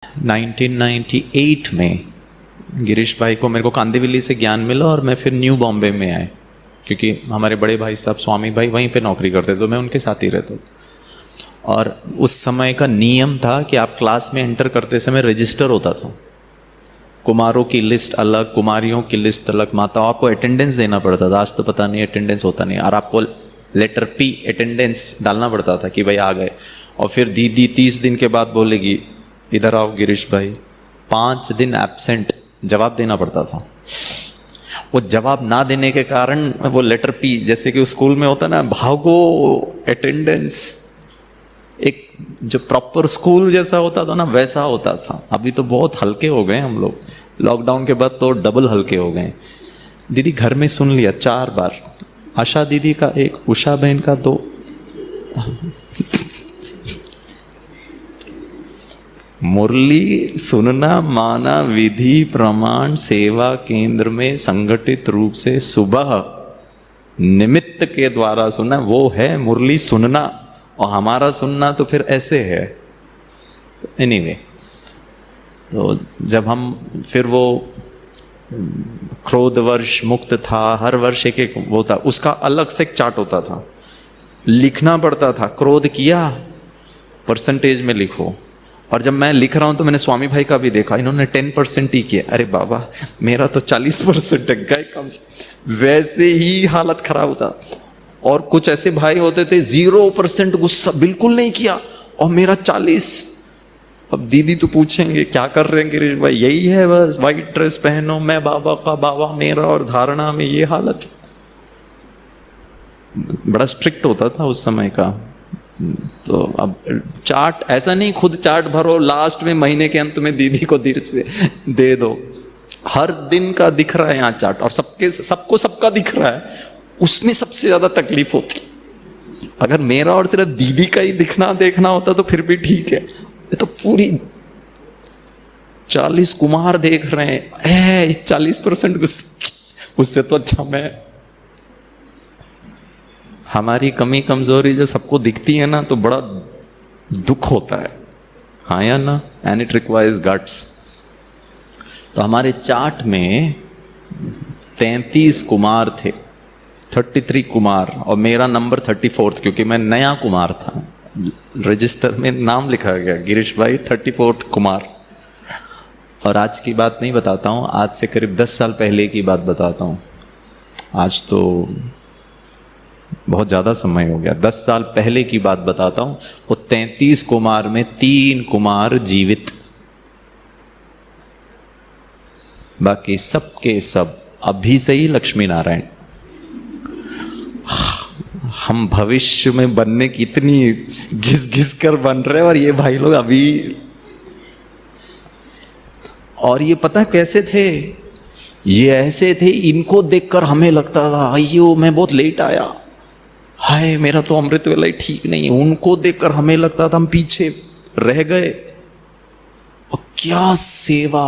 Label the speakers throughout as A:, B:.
A: 1998 में गिरीश भाई को मेरे को कांदिवली से ज्ञान मिला और मैं फिर न्यू बॉम्बे में आए, क्योंकि हमारे बड़े भाई साहब स्वामी भाई वहीं पे नौकरी करते तो मैं उनके साथ ही रहता था। और उस समय का नियम था कि आप क्लास में एंटर करते समय रजिस्टर होता था, कुमारों की लिस्ट अलग, कुमारियों की लिस्ट अलग, माताओं, आपको अटेंडेंस देना पड़ता था। आज तो पता नहीं अटेंडेंस होता नहीं, और आपको लेटर पी अटेंडेंस डालना पड़ता था कि भाई आ गए। और फिर दीदी 30 दिन के बाद बोलेगी इधर आओ गिरीश भाई, 5 दिन एब्सेंट, जवाब देना पड़ता था। वो जवाब ना देने के कारण वो लेटर पी, जैसे कि स्कूल में होता ना, भागो अटेंडेंस, एक जो प्रॉपर स्कूल जैसा होता था ना वैसा होता था। अभी तो बहुत हल्के हो गए हम लोग, लॉकडाउन के बाद तो डबल हल्के हो गए। दीदी घर में सुन लिया 4 बार, आशा दीदी का 1, उषा बहन का 2। मुरली सुनना माना विधि प्रमाण सेवा केंद्र में संगठित रूप से सुबह निमित्त के द्वारा सुना, वो है मुरली सुनना। और हमारा सुनना तो फिर ऐसे है। एनीवे, तो जब हम फिर वो क्रोध वर्ष मुक्त था, हर वर्ष एक एक वो था, उसका अलग से एक चार्ट होता था, लिखना पड़ता था। क्रोध किया परसेंटेज में लिखो। और जब मैं लिख रहा हूं तो मैंने स्वामी भाई का भी देखा, इन्होंने 10% ही किया। अरे बाबा मेरा तो 40% गए कम से। वैसे ही हालत खराब होता। और कुछ ऐसे भाई होते थे 0% गुस्सा बिल्कुल नहीं किया, और मेरा 40। अब दीदी तो पूछेंगे क्या कर रहे हैं गिरीश भाई, यही है बस, व्हाइट ड्रेस पहनो, मैं बाबा का बाबा मेरा, और धारणा में ये हालत। बड़ा स्ट्रिक्ट होता था उस समय का। तो अब चार्ट ऐसा नहीं खुद चार्ट भरो, लास्ट में महीने के अंत में दीदी को धीरे से दे दो। हर दिन का दिख रहा है यहाँ चार्ट, और सबको सबका दिख रहा है। उसमें सबसे ज्यादा तकलीफ होती। अगर मेरा और सिर्फ दीदी का ही देखना होता तो फिर भी ठीक है। ये तो पूरी 40 कुमार देख रहे हैं, 40% गुस्सा। उससे तो अच्छा मैं, हमारी कमी कमजोरी जो सबको दिखती है ना, तो बड़ा दुख होता है, हाँ या ना? And it requires guts. तो हमारे चार्ट में 33 कुमार थे, 33 कुमार, और मेरा नंबर 34th, क्योंकि मैं नया कुमार था। रजिस्टर में नाम लिखा गया गिरीश भाई 34th कुमार। और आज की बात नहीं बताता हूँ, आज से करीब 10 साल पहले की बात बताता हूँ। आज तो बहुत ज़्यादा समय हो गया, 10 साल पहले की बात बताता हूँ। वो 33 कुमार में 3 कुमार जीवित, बाकी सबके सब अभी से ही लक्ष्मी नारायण। हम भविष्य में बनने की इतनी घिस घिस कर बन रहे, और ये भाई लोग अभी। और ये पता कैसे थे? ये ऐसे थे, इनको देखकर हमें लगता था अयो मैं बहुत लेट आया, हाय मेरा तो अमृत वेला ही ठीक नहीं है। उनको देखकर हमें लगता था हम पीछे रह गए। और क्या सेवा!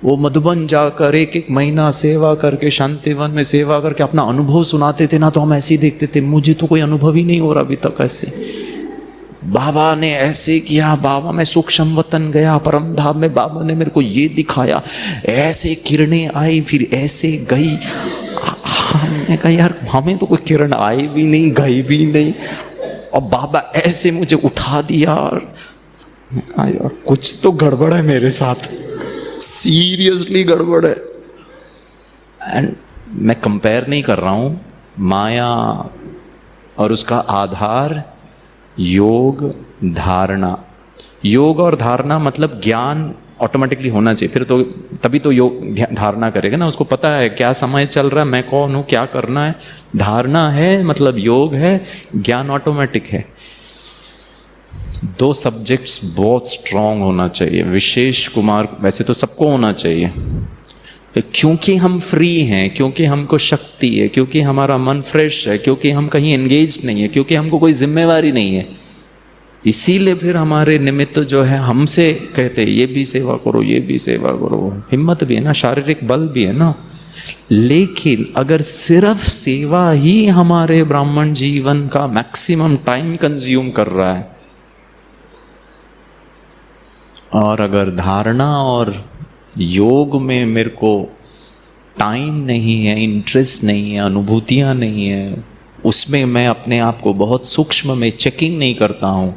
A: वो मधुबन जाकर 1-1 महीना सेवा करके, शांतिवन में सेवा करके अपना अनुभव सुनाते थे ना, तो हम ऐसे ही देखते थे, मुझे तो कोई अनुभव ही नहीं हो रहा अभी तक। ऐसे बाबा ने ऐसे किया, बाबा मैं सूक्ष्म वतन गया, परम धाम में बाबा ने मेरे को ये दिखाया, ऐसे किरणें आई फिर ऐसे गई। हमने कहा यार हमें तो कोई किरण आई भी नहीं गई भी नहीं, और बाबा ऐसे मुझे उठा दिया। यार कुछ तो गड़बड़ है मेरे साथ, सीरियसली गड़बड़ है। एंड मैं कंपेयर नहीं कर रहा हूं, माया और उसका आधार योग धारणा। योग और धारणा मतलब ज्ञान ऑटोमेटिकली होना चाहिए, फिर तो तभी तो योग धारणा करेगा ना। उसको पता है क्या समय चल रहा है, मैं कौन हूं, क्या करना है। धारणा है मतलब योग है, ज्ञान ऑटोमेटिक है। 2 सब्जेक्ट्स बहुत स्ट्रांग होना चाहिए। विशेष कुमार वैसे तो सबको होना चाहिए, क्योंकि हम फ्री हैं, क्योंकि हमको शक्ति है, क्योंकि हमारा मन फ्रेश है, क्योंकि हम कहीं एंगेज नहीं है, क्योंकि हमको कोई जिम्मेवारी नहीं है। इसीलिए फिर हमारे निमित्त जो है हमसे कहते हैं ये भी सेवा करो, ये भी सेवा करो। हिम्मत भी है ना, शारीरिक बल भी है ना। लेकिन अगर सिर्फ सेवा ही हमारे ब्राह्मण जीवन का मैक्सिमम टाइम कंज्यूम कर रहा है, और अगर धारणा और योग में मेरे को टाइम नहीं है, इंटरेस्ट नहीं है, अनुभूतियाँ नहीं है, उसमें मैं अपने आप को बहुत सूक्ष्म में चेकिंग नहीं करता हूँ,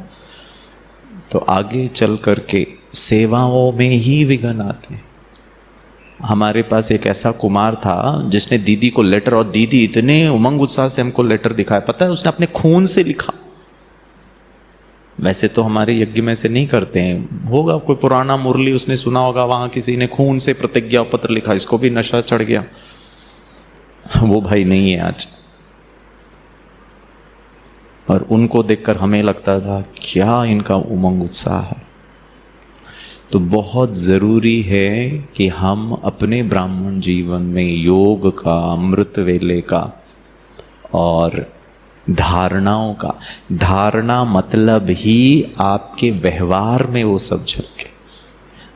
A: तो आगे चल करके सेवाओं में ही विघ्न आते हैं। हमारे पास एक ऐसा कुमार था जिसने दीदी को लेटर, और दीदी इतने उमंग उत्साह से हमको लेटर दिखाया, पता है उसने अपने खून से लिखा। वैसे तो हमारे यज्ञ में से नहीं करते हैं, होगा कोई पुराना मुरली उसने सुना होगा, वहां किसी ने खून से प्रतिज्ञा पत्र लिखा, इसको भी नशा चढ़ गया। वो भाई नहीं है आज। और उनको देखकर हमें लगता था क्या इनका उमंग उत्साह है। तो बहुत ज़रूरी है कि हम अपने ब्राह्मण जीवन में योग का, अमृत वेले का और धारणाओं का, धारणा मतलब ही आपके व्यवहार में वो सब झलके,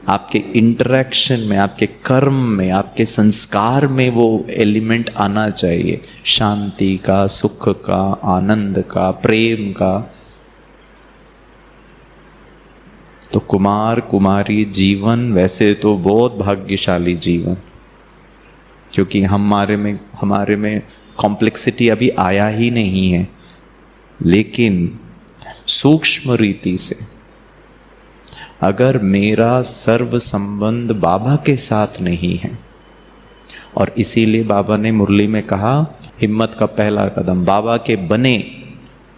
A: आपके इंटरेक्शन में, आपके कर्म में, आपके संस्कार में वो एलिमेंट आना चाहिए, शांति का, सुख का, आनंद का, प्रेम का। तो कुमार कुमारी जीवन वैसे तो बहुत भाग्यशाली जीवन, क्योंकि हमारे में कॉम्प्लेक्सिटी अभी आया ही नहीं है, लेकिन सूक्ष्म रीति से अगर मेरा सर्व संबंध बाबा के साथ नहीं है, और इसीलिए बाबा ने मुरली में कहा हिम्मत का पहला कदम बाबा के बने,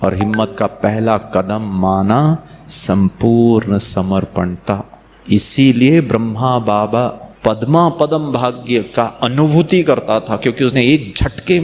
A: और हिम्मत का पहला कदम माना संपूर्ण समर्पणता। इसीलिए ब्रह्मा बाबा पद्मा पदम भाग्य का अनुभूति करता था, क्योंकि उसने एक झटके